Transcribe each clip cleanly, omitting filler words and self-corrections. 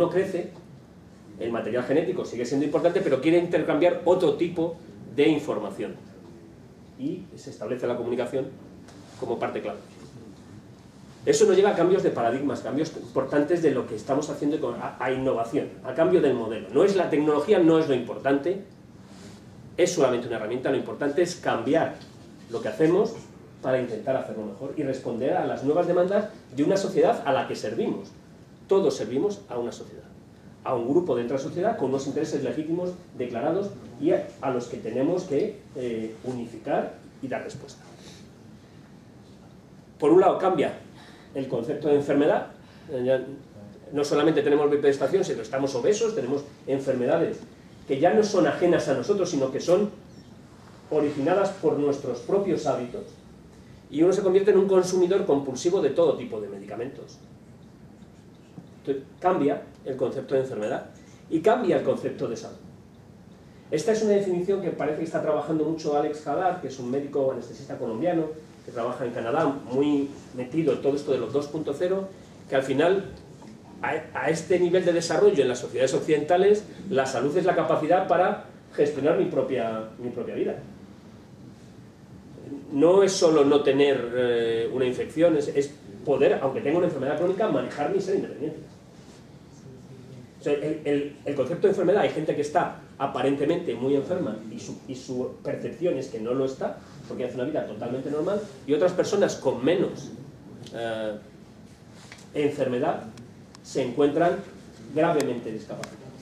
uno crece, el material genético sigue siendo importante, pero quiere intercambiar otro tipo de información. Y se establece la comunicación como parte clave. Eso nos lleva a cambios de paradigmas, cambios importantes de lo que estamos haciendo, a innovación, a cambio del modelo. No es la tecnología, no es lo importante, es solamente una herramienta, lo importante es cambiar lo que hacemos para intentar hacerlo mejor y responder a las nuevas demandas de una sociedad a la que servimos. Todos servimos a una sociedad, a un grupo dentro de la sociedad con unos intereses legítimos declarados y a los que tenemos que unificar y dar respuesta. Por un lado cambia el concepto de enfermedad, no solamente tenemos bipedestación, sino que estamos obesos, tenemos enfermedades que ya no son ajenas a nosotros, sino que son originadas por nuestros propios hábitos, y uno se convierte en un consumidor compulsivo de todo tipo de medicamentos. Entonces, cambia el concepto de enfermedad y cambia el concepto de salud. Esta es una definición que parece que está trabajando mucho Alex Haddad, que es un médico anestesista colombiano, que trabaja en Canadá, muy metido en todo esto de los 2.0, que al final, a este nivel de desarrollo en las sociedades occidentales, la salud es la capacidad para gestionar mi propia vida. No es solo no tener una infección, es poder, aunque tenga una enfermedad crónica, manejarme y ser independiente. O sea, el concepto de enfermedad, hay gente que está aparentemente muy enferma y su percepción es que no lo está, porque hace una vida totalmente normal, y otras personas con menos enfermedad se encuentran gravemente discapacitadas.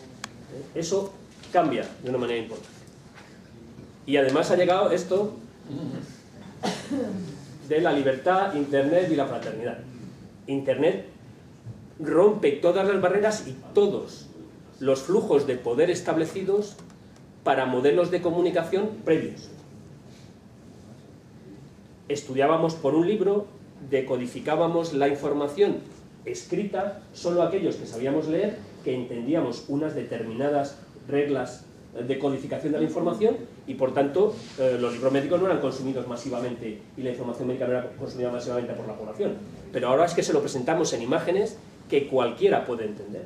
Eso cambia de una manera importante. Y además ha llegado esto de la libertad, Internet y la fraternidad. Internet rompe todas las barreras y todos los flujos de poder establecidos para modelos de comunicación previos. Estudiábamos por un libro, decodificábamos la información escrita, solo aquellos que sabíamos leer, que entendíamos unas determinadas reglas de codificación de la información, y por tanto los libros médicos no eran consumidos masivamente y la información médica no era consumida masivamente por la población. Pero ahora es que se lo presentamos en imágenes que cualquiera puede entender.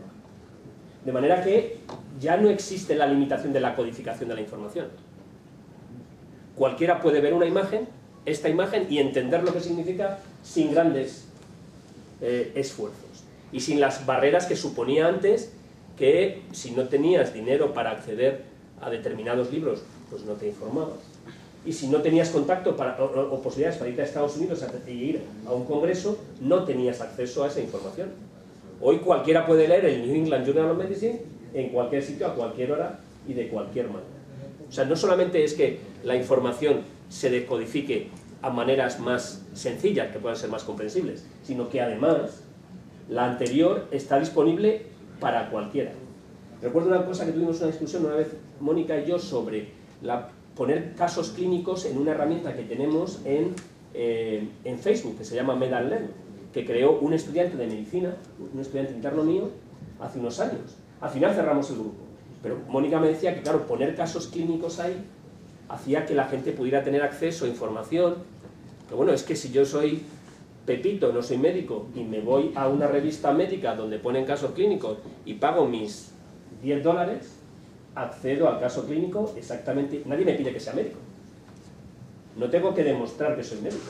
De manera que ya no existe la limitación de la codificación de la información. Cualquiera puede ver una imagen, esta imagen, y entender lo que significa sin grandes esfuerzos. Y sin las barreras que suponía antes, que si no tenías dinero para acceder a determinados libros, pues no te informabas. Y si no tenías contacto o posibilidades para ir a Estados Unidos y ir a un congreso, no tenías acceso a esa información. Hoy cualquiera puede leer el New England Journal of Medicine en cualquier sitio, a cualquier hora y de cualquier manera. O sea, no solamente es que la información se decodifique a maneras más sencillas, que puedan ser más comprensibles, sino que además la anterior está disponible para cualquiera. Recuerdo una cosa que tuvimos una discusión una vez, Mónica y yo, sobre poner casos clínicos en una herramienta que tenemos en Facebook, que se llama MedLearn, que creó un estudiante de medicina, un estudiante interno mío, hace unos años. Al final cerramos el grupo, pero Mónica me decía que, claro, poner casos clínicos ahí hacía que la gente pudiera tener acceso a información. Pero bueno, es que si yo soy Pepito, no soy médico, y me voy a una revista médica donde ponen casos clínicos y pago mis $10, accedo al caso clínico exactamente. Nadie me pide que sea médico. No tengo que demostrar que soy médico.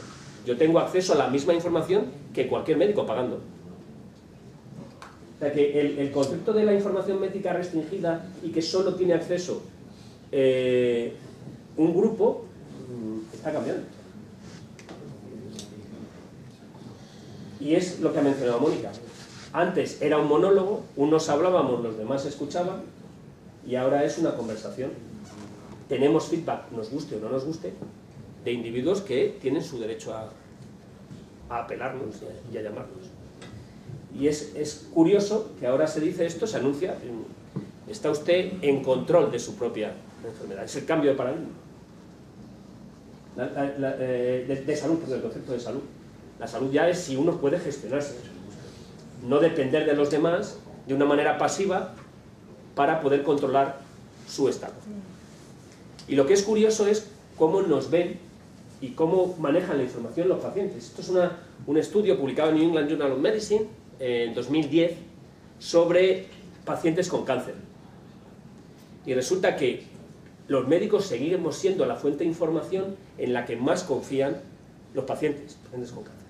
Yo tengo acceso a la misma información que cualquier médico pagando. O sea que el concepto de la información médica restringida y que solo tiene acceso un grupo está cambiando. Y es lo que ha mencionado Mónica. Antes era un monólogo, unos hablábamos, los demás escuchaban, y ahora es una conversación. Tenemos feedback, nos guste o no nos guste, de individuos que tienen su derecho a apelarnos y a llamarnos. Y es curioso que ahora se dice esto, se anuncia, está usted en control de su propia enfermedad. Es el cambio de paradigma. De salud, porque el concepto de salud. La salud ya es si uno puede gestionarse. No depender de los demás de una manera pasiva para poder controlar su estado. Y lo que es curioso es cómo nos ven y cómo manejan la información los pacientes. Esto es un estudio publicado en New England Journal of Medicine en 2010 sobre pacientes con cáncer. Y resulta que los médicos seguimos siendo la fuente de información en la que más confían los pacientes con cáncer.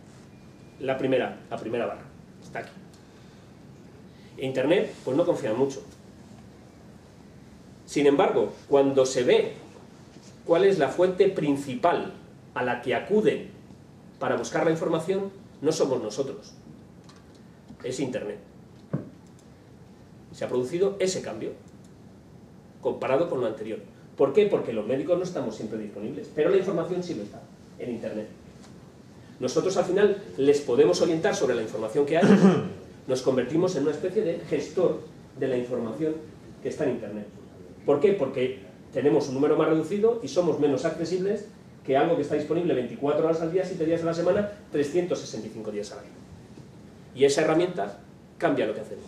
La primera barra, está aquí. Internet, pues no confían mucho. Sin embargo, cuando se ve cuál es la fuente principal a la que acuden para buscar la información, no somos nosotros, es Internet. Se ha producido ese cambio comparado con lo anterior. ¿Por qué? Porque los médicos no estamos siempre disponibles, pero la información sí lo está, en Internet. Nosotros al final les podemos orientar sobre la información que hay, nos convertimos en una especie de gestor de la información que está en Internet. ¿Por qué? Porque tenemos un número más reducido y somos menos accesibles que algo que está disponible 24 horas al día, 7 días a la semana, 365 días al año. Y esa herramienta cambia lo que hacemos.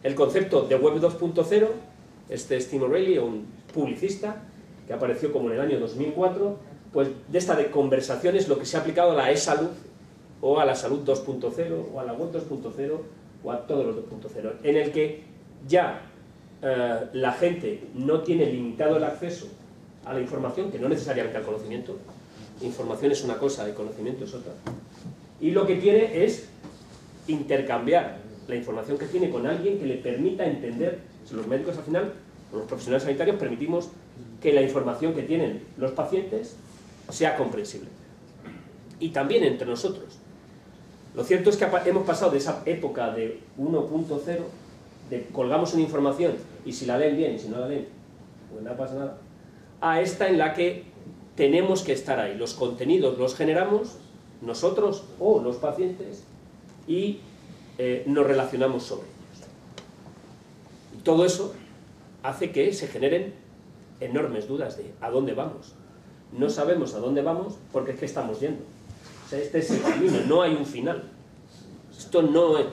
El concepto de Web 2.0, Tim O'Reilly, un publicista, que apareció como en el año 2004, pues de esta de conversaciones lo que se ha aplicado a la e-salud, o a la salud 2.0, o a la web 2.0, o a todos los 2.0, en el que ya la gente no tiene limitado el acceso a la información, que no necesariamente al conocimiento. Información es una cosa y conocimiento es otra. Y lo que quiere es intercambiar la información que tiene con alguien que le permita entender. Si los médicos al final, los profesionales sanitarios, permitimos que la información que tienen los pacientes sea comprensible. Y también entre nosotros. Lo cierto es que hemos pasado de esa época de 1.0, de colgamos una información y si la leen bien y si no la leen, pues no pasa nada, a esta en la que tenemos que estar ahí. Los contenidos los generamos nosotros o los pacientes y nos relacionamos sobre ellos. Y todo eso hace que se generen enormes dudas de ¿a dónde vamos? No sabemos a dónde vamos porque es que estamos yendo. O sea, este es el camino, no hay un final. Esto no es...